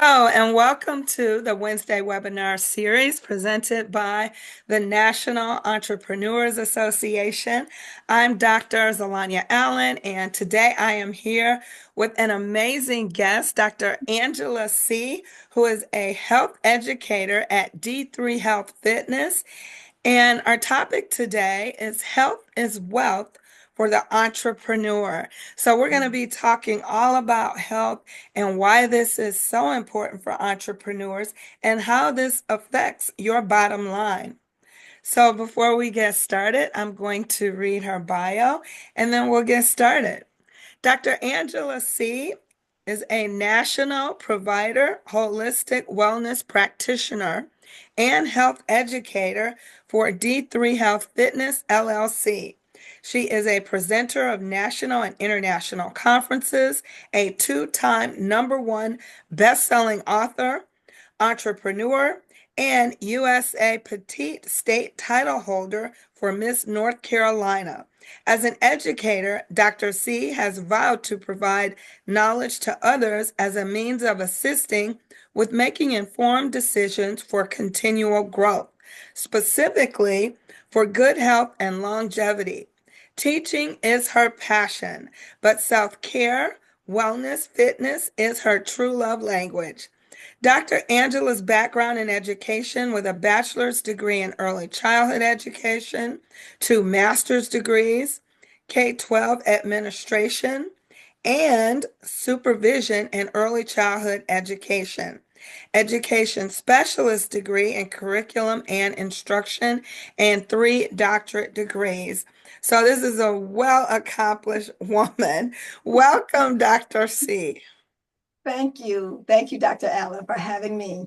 Hello, and welcome to the Wednesday webinar series presented by the National Entrepreneurs Association. I'm Dr. ZaLonya Allen, and today I am here with an amazing guest, Dr. Angela Seay, who is a health educator at D3 Health Fitness. And our topic today is Health is Wealth for the Entrepreneur. So, we're going to be talking all about health and why this is so important for entrepreneurs and how this affects your bottom line. So, before we get started, I'm going to read her bio and then we'll get started. Dr. Angela Seay is a national provider, holistic wellness practitioner, and health educator for D3 Health Fitness LLC. She is a presenter of national and international conferences, a two-time number one best-selling author, entrepreneur, and USA Petite state title holder for Miss North Carolina. As an educator, Dr. Seay has vowed to provide knowledge to others as a means of assisting with making informed decisions for continual growth, specifically for good health and longevity. Teaching is her passion, but self-care, wellness, fitness is her true love language. Dr. Angela's background in education with a bachelor's degree in early childhood education, two master's degrees, K-12 administration, and supervision in early childhood education. Education specialist degree in curriculum and instruction, and three doctorate degrees. So this is a well-accomplished woman. Welcome, Dr. C. Thank you. Thank you, Dr. Allen, for having me.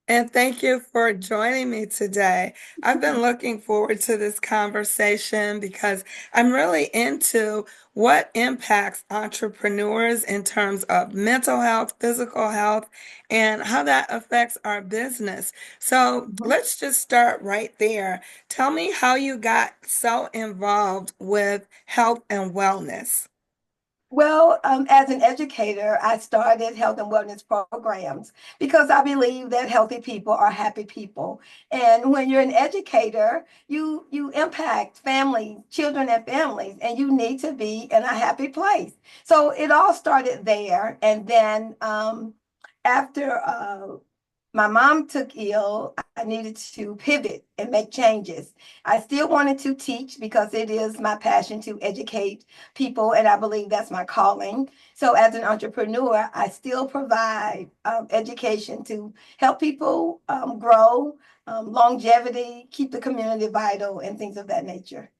And thank you for joining me today. I've been looking forward to this conversation because I'm really into what impacts entrepreneurs in terms of mental health, physical health, and how that affects our business. So let's just start right there. Tell me how you got so involved with health and wellness. Well, as an educator, I started health and wellness programs because I believe that healthy people are happy people. And when you're an educator, you impact families, children and families, and you need to be in a happy place. So it all started there. And then after my mom took ill, I needed to pivot and make changes. I still wanted to teach because it is my passion to educate people, and I believe that's my calling. So, as an entrepreneur, I still provide education to help people grow, longevity, keep the community vital, and things of that nature.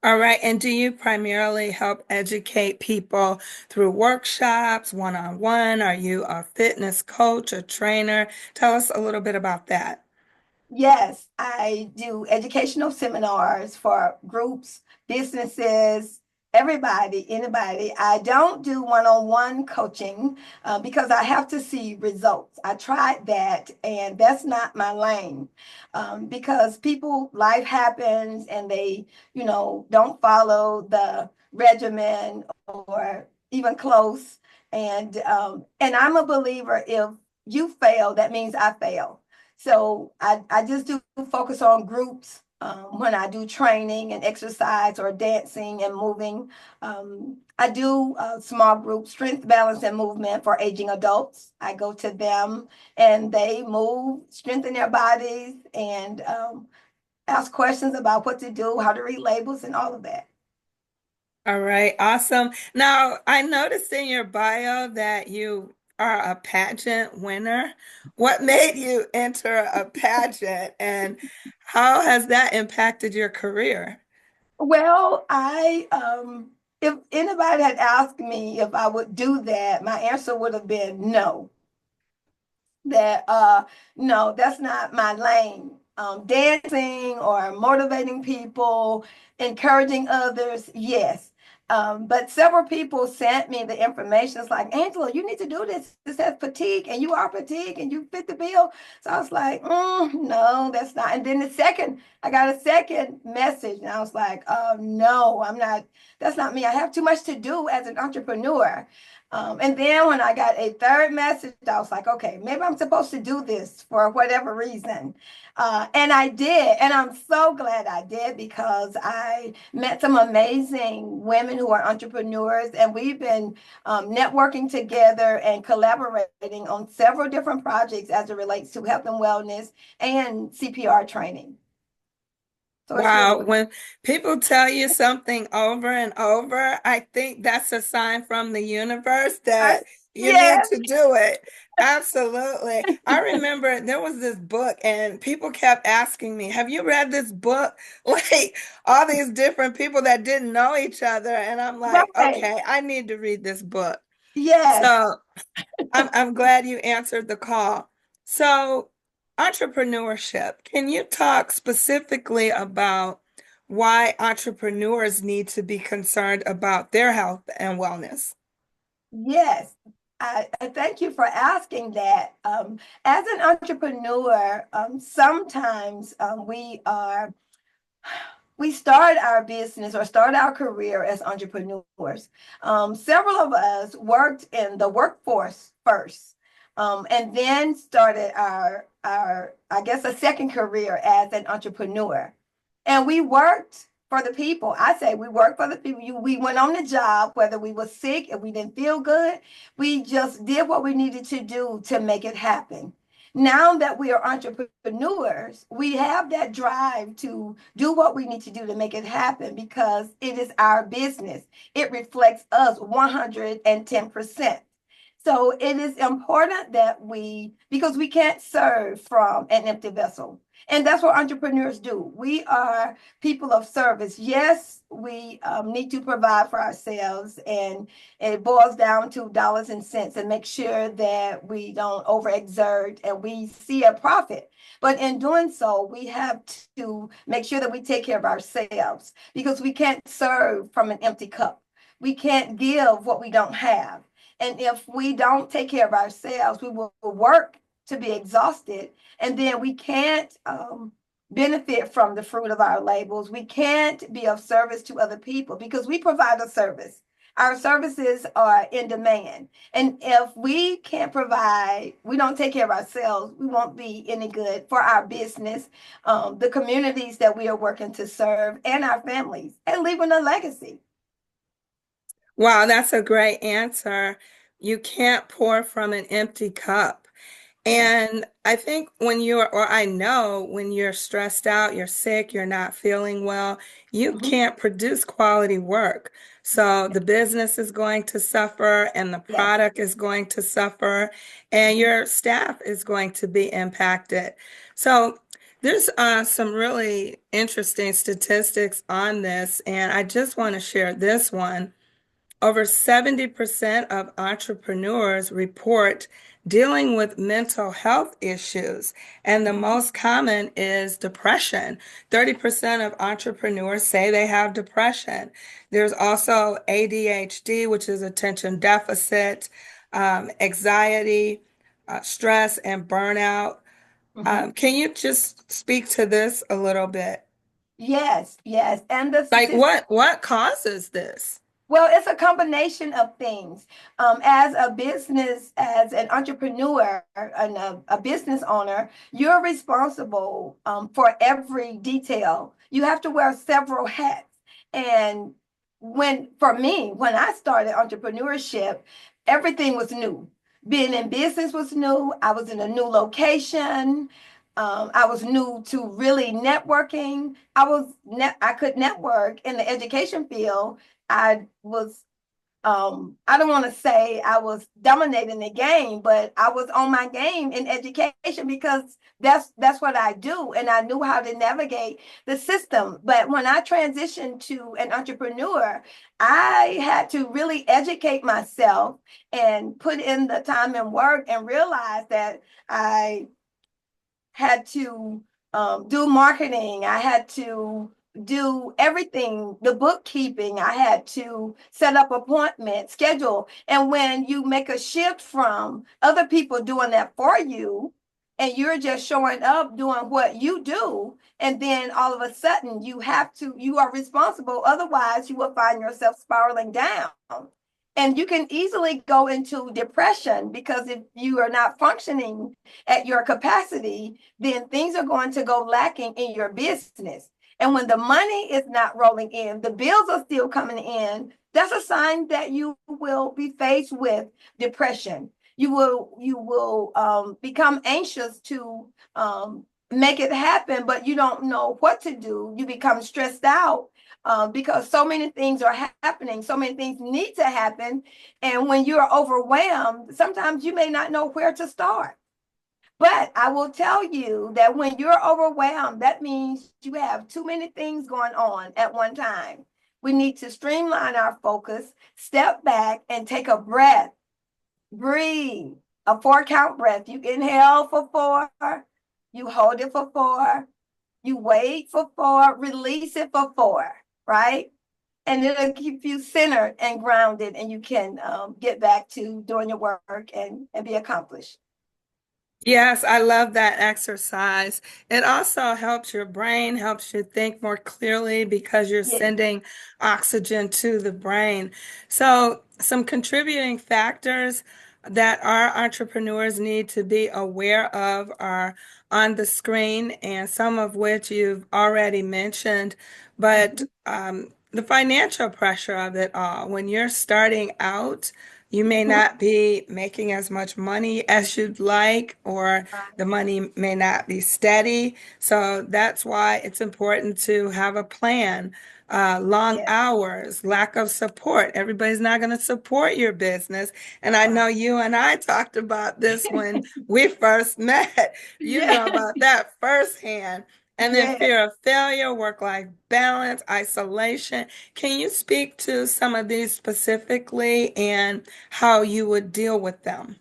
All right. And do you primarily help educate people through workshops, one-on-one? Are you a fitness coach, a trainer? Tell us a little bit about that. Yes, I do educational seminars for groups, businesses, everybody, anybody. I don't do one-on-one coaching because I have to see results. I tried that, and that's not my lane because people, life happens, and they, don't follow the regimen or even close. And I'm a believer if you fail, that means I fail. So I just do focus on groups when I do training and exercise or dancing and moving. I do a small group strength, balance, and movement for aging adults. I go to them and they move, strengthen their bodies, and ask questions about what to do, how to read labels, and all of that. All right. Awesome. Now, I noticed in your bio that you are a pageant winner. What made you enter a pageant and how has that impacted your career? Well, if anybody had asked me if I would do that, my answer would have been no. That no, that's not my lane. Dancing or motivating people, encouraging others, yes. But several people sent me the information. It's like, Angela, you need to do this. This has fatigue, and you are fatigue, and you fit the bill. So I was like, no, that's not. And then I got a second message, and I was like, oh no, I'm not. That's not me. I have too much to do as an entrepreneur. And then when I got a third message, I was like, okay, maybe I'm supposed to do this for whatever reason. And I did. And I'm so glad I did because I met some amazing women who are entrepreneurs, and we've been networking together and collaborating on several different projects as it relates to health and wellness and CPR training. So it's really, Wow, when people tell you something over and over, I think that's a sign from the universe I, that you need yes, to do it. Absolutely. I remember there was this book, and people kept asking me, have you read this book? Like all these different people that didn't know each other. And I'm like, right. okay, I need to read this book. Yes. So I'm glad you answered the call. So, entrepreneurship, can you talk specifically about why entrepreneurs need to be concerned about their health and wellness? Yes, I thank you for asking that. As an entrepreneur, sometimes we start our business or start our career as entrepreneurs. Several of us worked in the workforce first, and then started our I guess a second career as an entrepreneur. And we worked for the people. I say we worked for the people. We went on the job, whether we were sick and we didn't feel good. We just did what we needed to do to make it happen. Now that we are entrepreneurs, we have that drive to do what we need to do to make it happen because it is our business. It reflects us 110%. So it is important that because we can't serve from an empty vessel. And that's what entrepreneurs do. We are people of service. Yes, we need to provide for ourselves, and it boils down to dollars and cents and make sure that we don't overexert and we see a profit. But in doing so, we have to make sure that we take care of ourselves because we can't serve from an empty cup. We can't give what we don't have. And if we don't take care of ourselves, we will work to be exhausted, and then we can't benefit from the fruit of our labors. We can't be of service to other people because we provide a service. Our services are in demand. And if we can't provide, we don't take care of ourselves, we won't be any good for our business, the communities that we are working to serve, and our families, and leaving a legacy. Wow, that's a great answer. You can't pour from an empty cup. And I think or I know when you're stressed out, you're sick, you're not feeling well, you Mhm. can't produce quality work. So the business is going to suffer, and the Yes. product is going to suffer, and Mhm. your staff is going to be impacted. So there's some really interesting statistics on this, and I just want to share this one. Over 70% of entrepreneurs report dealing with mental health issues, and the Mhm. most common is depression. 30% of entrepreneurs say they have depression. There's also ADHD, which is attention deficit, anxiety, stress, and burnout. Mhm. Can you just speak to this a little bit? Yes, yes. And the Like statistics. what causes this? Well, it's a combination of things. As a business, as an entrepreneur and a business owner, you're responsible for every detail. You have to wear several hats. And for me, when I started entrepreneurship, everything was new. Being in business was new. I was in a new location. I was new to really networking. I could network in the education field. I was I don't want to say I was dominating the game, but I was on my game in education because that's what I do, and I knew how to navigate the system. But when I transitioned to an entrepreneur, I had to really educate myself and put in the time and work and realize that I had to do marketing. I had to do everything, the bookkeeping. I had to set up appointments, schedule. And when you make a shift from other people doing that for you, and you're just showing up doing what you do, and then all of a sudden you are responsible. Otherwise, you will find yourself spiraling down. And you can easily go into depression because if you are not functioning at your capacity, then things are going to go lacking in your business. And when the money is not rolling in, the bills are still coming in. That's a sign that you will be faced with depression. You will become anxious to make it happen, but you don't know what to do. You become stressed out because so many things are happening, so many things need to happen. And when you're overwhelmed, sometimes you may not know where to start. But I will tell you that when you're overwhelmed, that means you have too many things going on at one time. We need to streamline our focus, step back, and take a breath. Breathe. A 4 count breath. You inhale for 4, you hold it for 4, you wait for 4, release it for 4, right? And it'll keep you centered and grounded, and you can get back to doing your work and be accomplished. Yes, I love that exercise. It also helps your brain, helps you think more clearly because you're Yes. sending oxygen to the brain. So, some contributing factors that our entrepreneurs need to be aware of are on the screen, and some of which you've already mentioned. But Mhm. the financial pressure of it all, when you're starting out, you may Mhm. not be making as much money as you'd like, or the Right. money may not be steady. So that's why it's important to have a plan. Long Yes. hours, lack of support. Everybody's not going to support your business. And I know Right. you and I talked about this when we first met. You know Yes. about that firsthand. And then Yes. fear of failure, work-life balance, isolation. Can you speak to some of these specifically and how you would deal with them?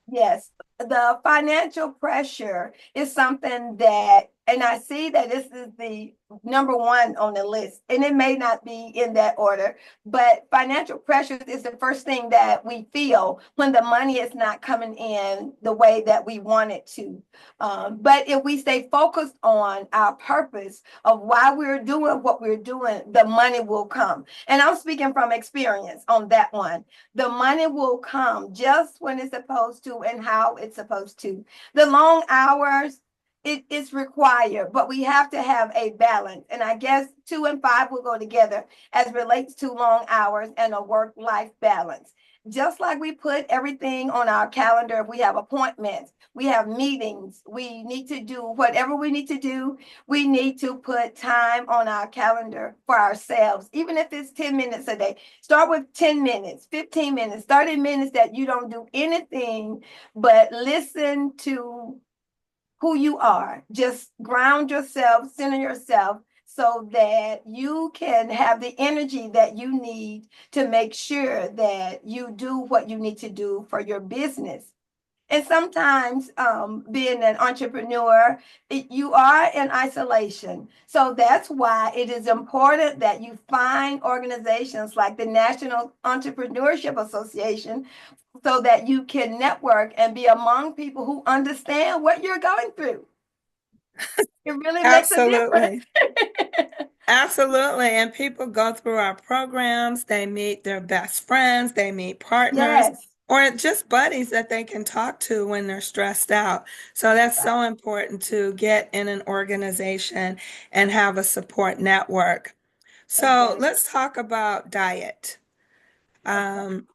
Yes, the financial pressure is something that, and I see that this is the number one on the list, and it may not be in that order, but financial pressure is the first thing that we feel when the money is not coming in the way that we want it to. But if we stay focused on our purpose of why we're doing what we're doing, the money will come. And I'm speaking from experience on that one. The money will come just when it's supposed to and how it's supposed to. The long hours, it is required, but we have to have a balance. And I guess 2 and 5 will go together as relates to long hours and a work-life balance. Just like we put everything on our calendar, if we have appointments, we have meetings, we need to do whatever we need to do. We need to put time on our calendar for ourselves, even if it's 10 minutes a day. Start with 10 minutes, 15 minutes, 30 minutes that you don't do anything but listen to who you are. Just ground yourself, center yourself so that you can have the energy that you need to make sure that you do what you need to do for your business. And sometimes, being an entrepreneur, you are in isolation. So that's why it is important that you find organizations like the National Entrepreneurship Association so that you can network and be among people who understand what you're going through. It really makes a difference. Absolutely. Absolutely. And people go through our programs, they meet their best friends, they meet partners, Yes, or just buddies that they can talk to when they're stressed out. So that's so important to get in an organization and have a support network. So exactly. let's talk about diet. Diet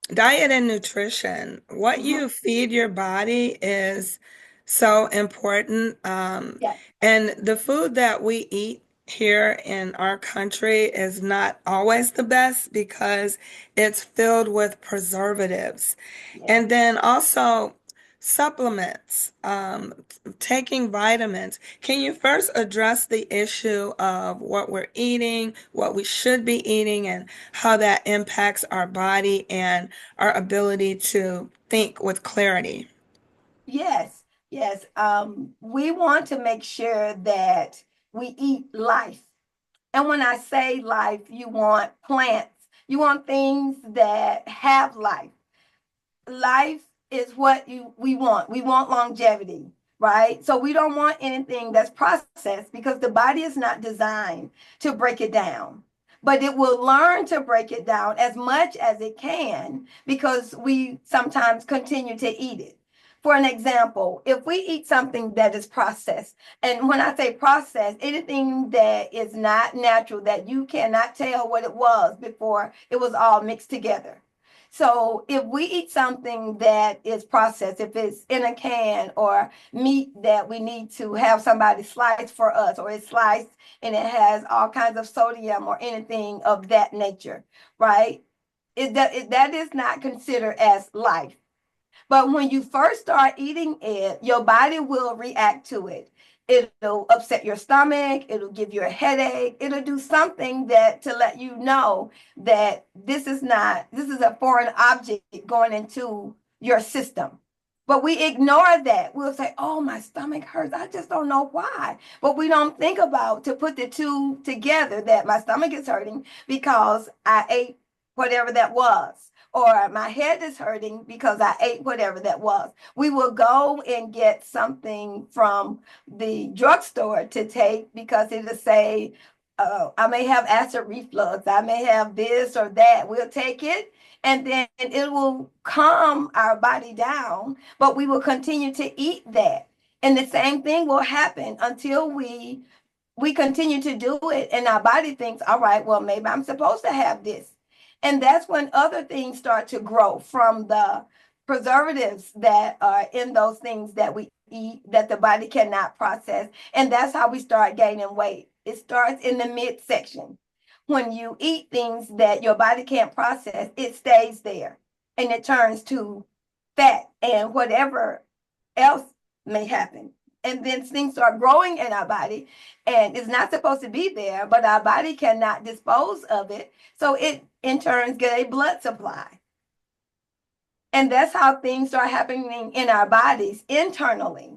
and nutrition. What Mhm. you feed your body is so important. Yes, And the food that we eat here in our country is not always the best because it's filled with preservatives. yes. And then also supplements, taking vitamins. Can you first address the issue of what we're eating, what we should be eating, and how that impacts our body and our ability to think with clarity? Yes, yes. We want to make sure that we eat life. And when I say life, you want plants, you want things that have life. Life is what we want. We want longevity, right? So we don't want anything that's processed because the body is not designed to break it down. But it will learn to break it down as much as it can because we sometimes continue to eat it. For an example, if we eat something that is processed, and when I say processed, anything that is not natural, that you cannot tell what it was before it was all mixed together. So if we eat something that is processed, if it's in a can or meat that we need to have somebody slice for us, or it's sliced and it has all kinds of sodium or anything of that nature, right? That is not considered as life. But when you first start eating it, your body will react to it. It'll upset your stomach, it'll give you a headache, it'll do something that to let you know that this is a foreign object going into your system. But we ignore that. We'll say, oh, my stomach hurts. I just don't know why. But we don't think about to put the two together, that my stomach is hurting because I ate whatever that was, or my head is hurting because I ate whatever that was. We will go and get something from the drugstore to take because it'll say, I may have acid reflux, I may have this or that. We'll take it and then it will calm our body down, but we will continue to eat that. And the same thing will happen until we continue to do it and our body thinks, all right, well, maybe I'm supposed to have this. And that's when other things start to grow from the preservatives that are in those things that we eat that the body cannot process. And that's how we start gaining weight. It starts in the midsection. When you eat things that your body can't process, it stays there and it turns to fat and whatever else may happen. And then things start growing in our body and it's not supposed to be there, but our body cannot dispose of it. So it in turn get a blood supply. And that's how things start happening in our bodies internally.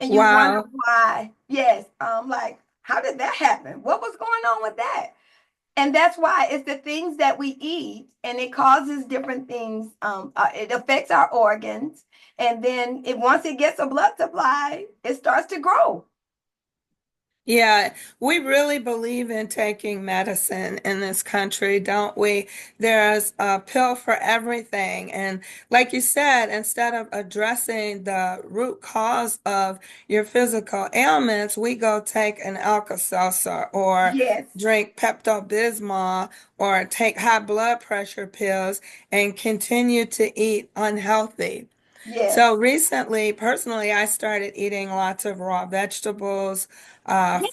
And you wonder Wow. why. Yes, like, how did that happen? What was going on with that? And that's why it's the things that we eat and it causes different things. It affects our organs. And then once it gets a blood supply, it starts to grow. Yeah, we really believe in taking medicine in this country, don't we? There's a pill for everything. And like you said, instead of addressing the root cause of your physical ailments, we go take an Alka-Seltzer or Yes, drink Pepto-Bismol or take high blood pressure pills and continue to eat unhealthy. So yes, recently, personally, I started eating lots of raw vegetables,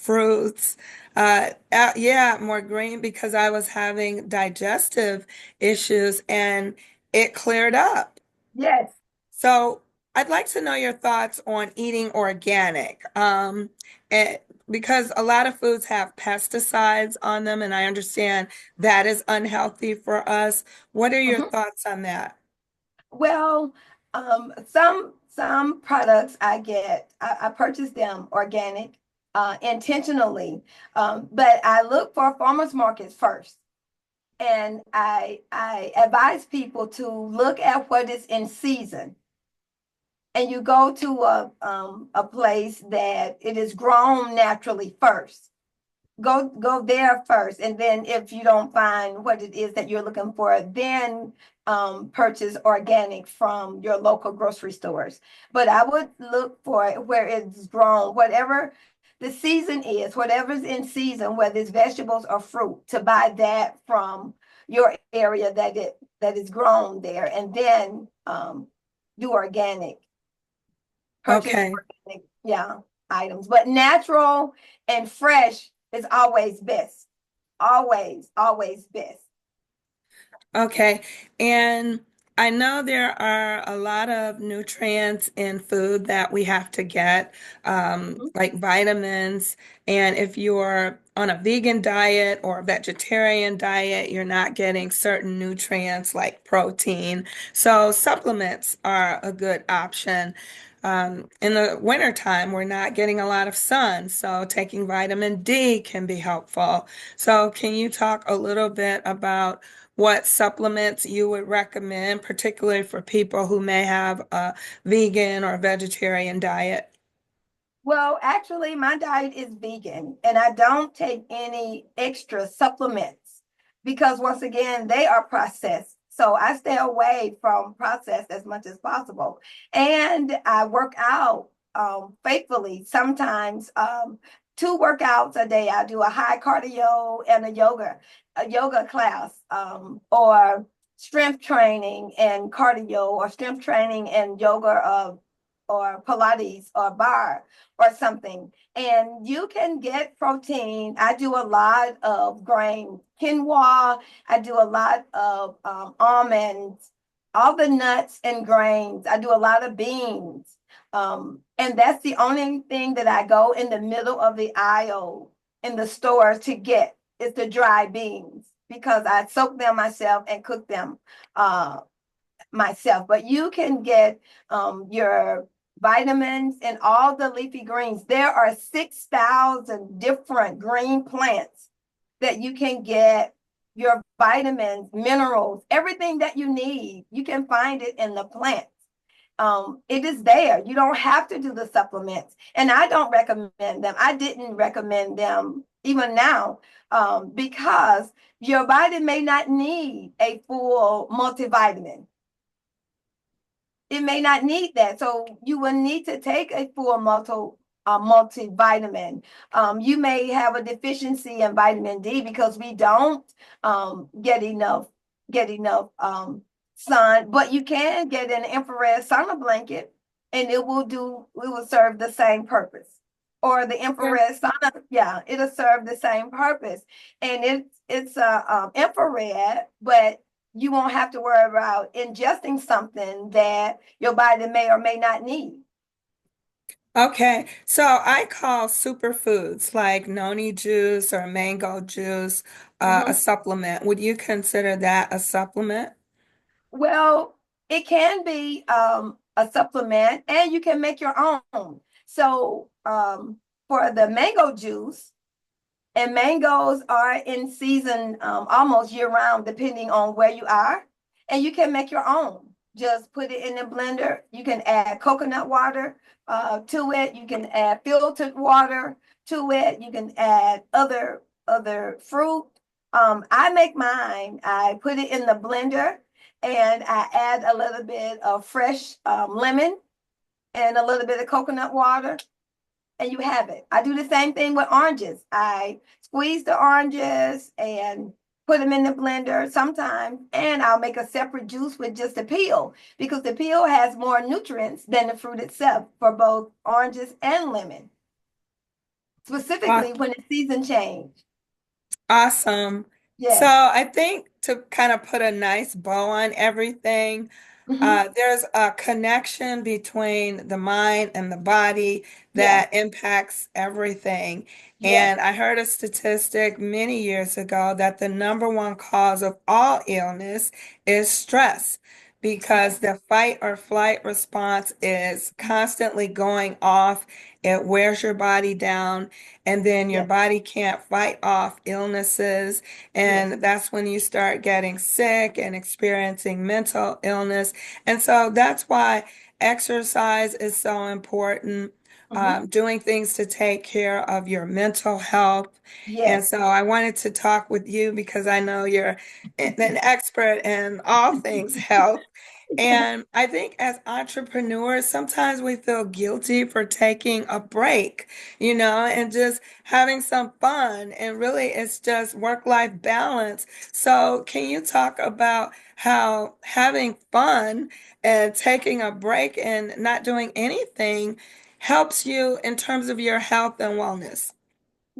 fruits, yeah, more green because I was having digestive issues and it cleared up. yes. So I'd like to know your thoughts on eating organic, and, because a lot of foods have pesticides on them, and I understand that is unhealthy for us. What are your Mhm. thoughts on that? Well, some products I purchase them organic, intentionally, but I look for farmers markets first, and I advise people to look at what is in season. And you go to a place that it is grown naturally first. Go there first, and then if you don't find what it is that you're looking for, then purchase organic from your local grocery stores. But I would look for it where it's grown, whatever the season is, whatever's in season, whether it's vegetables or fruit, to buy that from your area that is grown there, and then do organic, purchase Okay. organic, yeah, items. But natural and fresh is always best. Always, always best. Okay. And I know there are a lot of nutrients in food that we have to get, Mhm. like vitamins. And if you're on a vegan diet or a vegetarian diet, you're not getting certain nutrients like protein. So supplements are a good option. In the wintertime, we're not getting a lot of sun, so taking vitamin D can be helpful. So, can you talk a little bit about what supplements you would recommend, particularly for people who may have a vegan or vegetarian diet? Well, actually, my diet is vegan and I don't take any extra supplements because, once again, they are processed. So I stay away from processed as much as possible. And I work out faithfully. Sometimes 2 workouts a day. I do a high cardio and a yoga class, or strength training and cardio, or strength training and yoga, or Pilates or bar or something. And you can get protein. I do a lot of grain quinoa. I do a lot of almonds, all the nuts and grains. I do a lot of beans. And that's the only thing that I go in the middle of the aisle in the store to get is the dry beans because I soak them myself and cook them myself. But you can get your vitamins and all the leafy greens. There are 6,000 different green plants that you can get your vitamins, minerals, everything that you need. You can find it in the plants. It is there. You don't have to do the supplements. And I don't recommend them. I didn't recommend them even now, because your body may not need a full multivitamin. It may not need that. So you will need to take a full multivitamin. You may have a deficiency in vitamin D because we don't get enough sun, but you can get an infrared sauna blanket and it will serve the same purpose. Or the infrared sauna, yeah, it'll serve the same purpose. And it's infrared, but you won't have to worry about ingesting something that your body may or may not need. Okay, so I call superfoods like noni juice or mango juice a Mhm. supplement. Would you consider that a supplement? Well, it can be a supplement, and you can make your own. So, for the mango juice, and mangoes are in season almost year round, depending on where you are. And you can make your own. Just put it in the blender. You can add coconut water to it. You can add filtered water to it. You can add other fruit. I make mine. I put it in the blender and I add a little bit of fresh lemon and a little bit of coconut water and you have it. I do the same thing with oranges. I squeeze the oranges and put them in the blender sometimes, and I'll make a separate juice with just the peel because the peel has more nutrients than the fruit itself for both oranges and lemon, Uh, specifically when the season change. Awesome. So Yes. I think to kind of put a nice bow on everything, Hmm. there's a connection between the mind and the body Yes. that impacts everything. Yes. And I heard a statistic many years ago that the number one cause of all illness is stress because Yes. the fight or flight response is constantly going off. It wears your body down, and then your Yes. body can't fight off illnesses. Yes. And that's when you start getting sick and experiencing mental illness. And so that's why exercise is so important, Hmm. doing things to take care of your mental health. And Yes. so I wanted to talk with you because I know you're an expert in all things health. And I think as entrepreneurs, sometimes we feel guilty for taking a break, and just having some fun. And really, it's just work-life balance. So, can you talk about how having fun and taking a break and not doing anything helps you in terms of your health and wellness?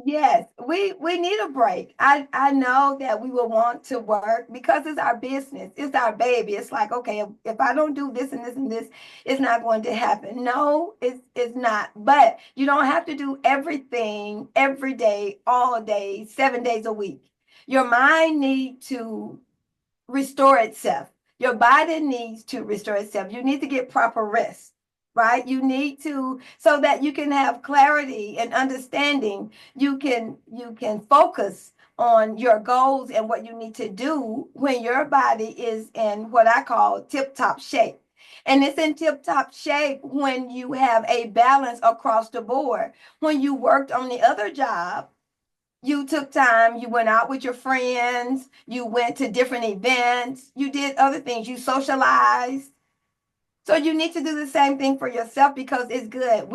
Yes, we need a break. I know that we will want to work because it's our business. It's our baby. It's like, okay, if I don't do this and this and this, it's not going to happen. No, it's not. But you don't have to do everything every day, all day, 7 days a week. Your mind needs to restore itself. Your body needs to restore itself. You need to get proper rest, right? You need to, so that you can have clarity and understanding. You can focus on your goals and what you need to do when your body is in what I call tip-top shape. And it's in tip-top shape when you have a balance across the board. When you worked on the other job, you took time, you went out with your friends, you went to different events, you did other things, you socialized. So you need to do the same thing for yourself because it's good.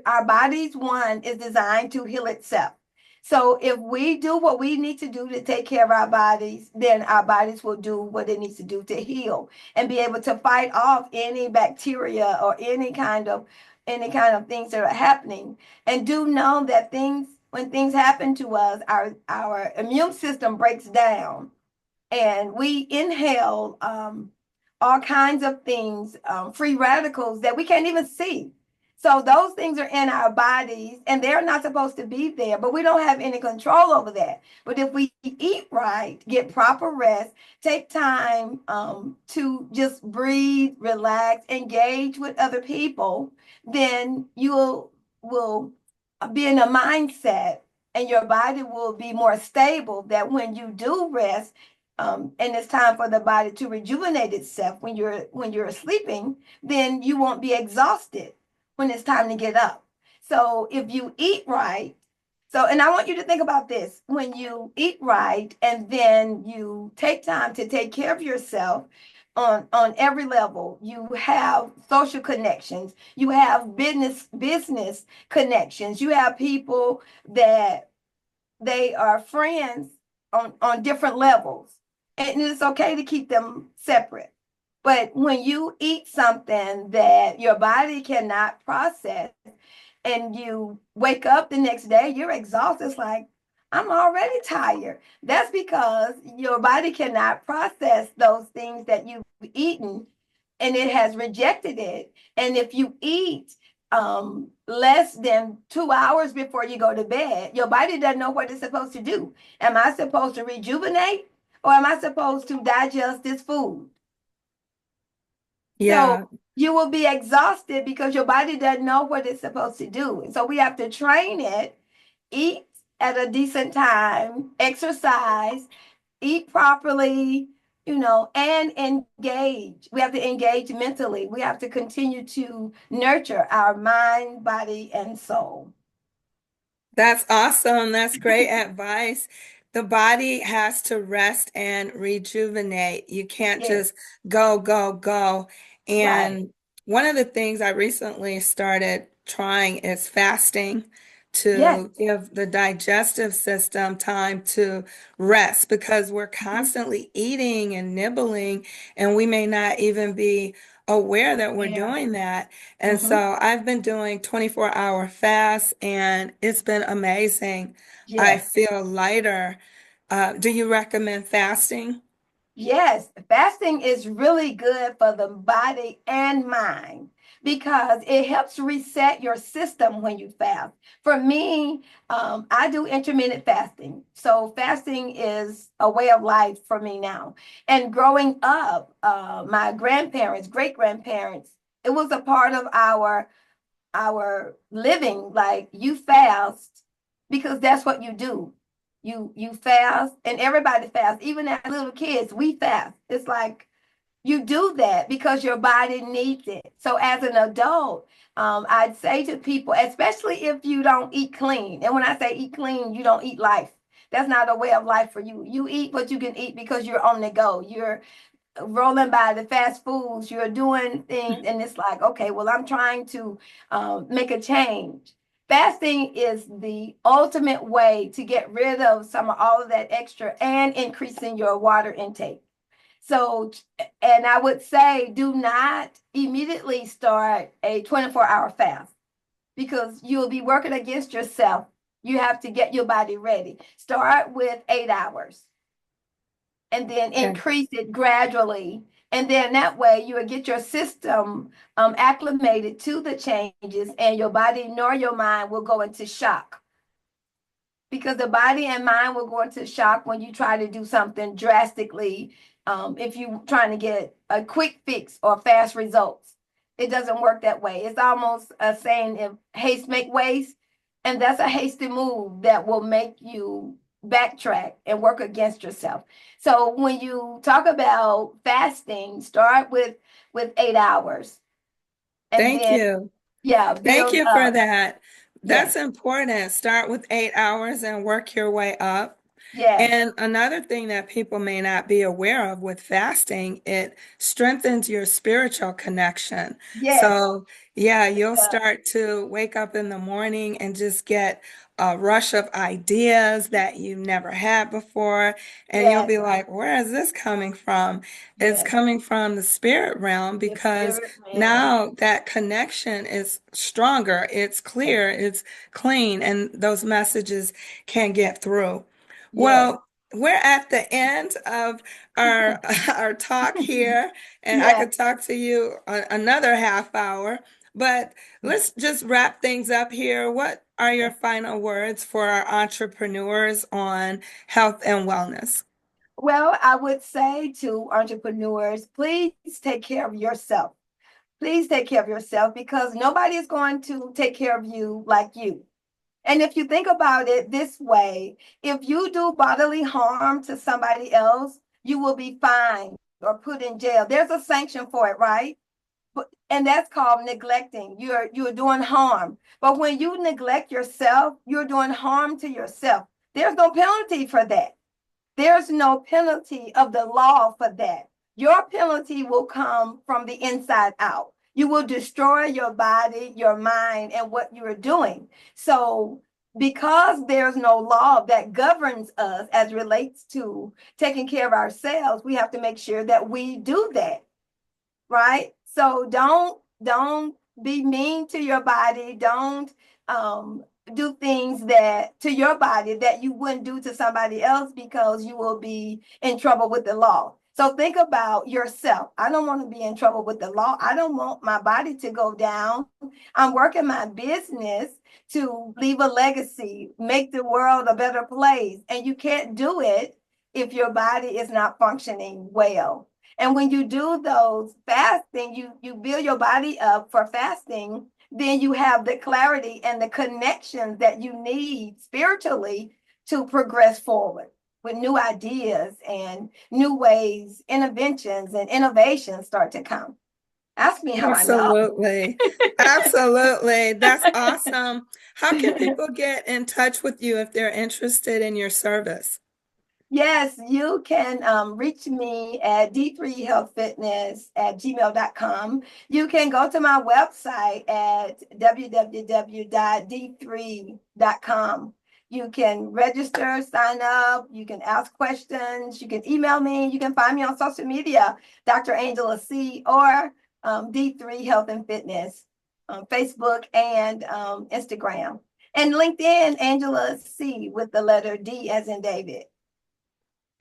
Our body's one is designed to heal itself. So if we do what we need to do to take care of our bodies, then our bodies will do what it needs to do to heal and be able to fight off any bacteria or any kind of things that are happening. And do know that when things happen to us, our immune system breaks down and we inhale all kinds of things, free radicals that we can't even see. So those things are in our bodies and they're not supposed to be there, but we don't have any control over that. But if we eat right, get proper rest, take time to just breathe, relax, engage with other people, then you will be in a mindset and your body will be more stable that when you do rest, and it's time for the body to rejuvenate itself when you're sleeping, then you won't be exhausted when it's time to get up. So if you eat right, and I want you to think about this: when you eat right and then you take time to take care of yourself on every level, you have social connections, you have business connections, you have people that they are friends on different levels. And it's okay to keep them separate. But when you eat something that your body cannot process and you wake up the next day, you're exhausted. It's like, I'm already tired. That's because your body cannot process those things that you've eaten and it has rejected it. And if you eat less than 2 hours before you go to bed, your body doesn't know what it's supposed to do. Am I supposed to rejuvenate or am I supposed to digest this food? So Yeah, you will be exhausted because your body doesn't know what it's supposed to do. And so we have to train it, eat at a decent time, exercise, eat properly, and engage. We have to engage mentally. We have to continue to nurture our mind, body, and soul. that's awesome. That's great advice. The body has to rest and rejuvenate. You can't Yes, just go, go, go. right. And one of the things I recently started trying is fasting Yes. to give the digestive system time to rest because we're Mhm. constantly eating and nibbling, and we may not even be aware that we're Aware. doing that. And Hmm. so I've been doing 24-hour fasts and it's been amazing. I Yes. feel lighter. Do you recommend fasting? Yes, fasting is really good for the body and mind because it helps reset your system when you fast. For me, I do intermittent fasting. So fasting is a way of life for me now. And growing up, my grandparents, great grandparents, it was a part of our living. Like you fast because that's what you do. You fast, and everybody fasts. Even as little kids, we fast. It's like you do that because your body needs it. So as an adult, I'd say to people, especially if you don't eat clean, and when I say eat clean, you don't eat life. That's not a way of life for you. You eat what you can eat because you're on the go. You're rolling by the fast foods, you're doing things, and it's like, okay, well, I'm trying to make a change. Fasting is the ultimate way to get rid of some of all of that extra and increasing your water intake. So, and I would say do not immediately start a 24-hour fast because you'll be working against yourself. You have to get your body ready. Start with 8 hours and then Okay. increase it gradually. And then that way you will get your system acclimated to the changes, and your body nor your mind will go into shock. Because the body and mind will go into shock when you try to do something drastically, if you're trying to get a quick fix or fast results. It doesn't work that way. It's almost a saying, if haste make waste, and that's a hasty move that will make you backtrack and work against yourself. So when you talk about fasting, start with 8 hours, and Thank then you. yeah, Thank build you for up. that. That's Yes, important. Start with 8 hours and work your way up. yes, And another thing that people may not be aware of with fasting, it strengthens your spiritual connection. yes. So, yeah, you'll Uh, start to wake up in the morning and just get a rush of ideas that you never had before. And you'll yes, be like, where is this coming from? It's yes. coming from the spirit realm The because spirit realm. now that connection is stronger, it's clear, it's clean, and those messages can get through. Yes. Well, we're at the end of our our talk here, and I Yes. could talk to you another half hour, but let's just wrap things up here. What are your final words for our entrepreneurs on health and wellness? Well, I would say to entrepreneurs, please take care of yourself. Please take care of yourself because nobody is going to take care of you like you. And if you think about it this way, if you do bodily harm to somebody else, you will be fined or put in jail. There's a sanction for it, right? And that's called neglecting. You're doing harm. But when you neglect yourself, you're doing harm to yourself. There's no penalty for that. There's no penalty of the law for that. Your penalty will come from the inside out. You will destroy your body, your mind, and what you're doing. So, because there's no law that governs us as relates to taking care of ourselves, we have to make sure that we do that, right? So don't be mean to your body. Don't do things that to your body that you wouldn't do to somebody else because you will be in trouble with the law. So think about yourself. I don't want to be in trouble with the law. I don't want my body to go down. I'm working my business to leave a legacy, make the world a better place. And you can't do it if your body is not functioning well. And when you do those fasting, you build your body up for fasting, then you have the clarity and the connections that you need spiritually to progress forward with new ideas and new ways, interventions and innovations start to come. Ask me how I know. Absolutely. Absolutely. That's awesome. How can people get in touch with you if they're interested in your service? Yes, you can reach me at d3healthfitness@gmail.com. You can go to my website at www.d3.com. You can register, sign up, you can ask questions, you can email me, you can find me on social media, Dr. Angela C. or D3 Health and Fitness, Facebook and Instagram. And LinkedIn, Angela C. with the letter D as in David.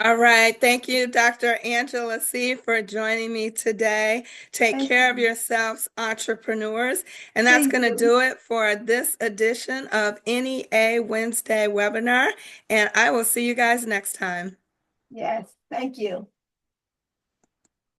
All right. Thank you, Dr. Angela C., for joining me today. Take Thank care of you. yourselves, entrepreneurs. And that's Please going to do. do it for this edition of NEA Wednesday webinar. And I will see you guys next time. Yes. Thank you.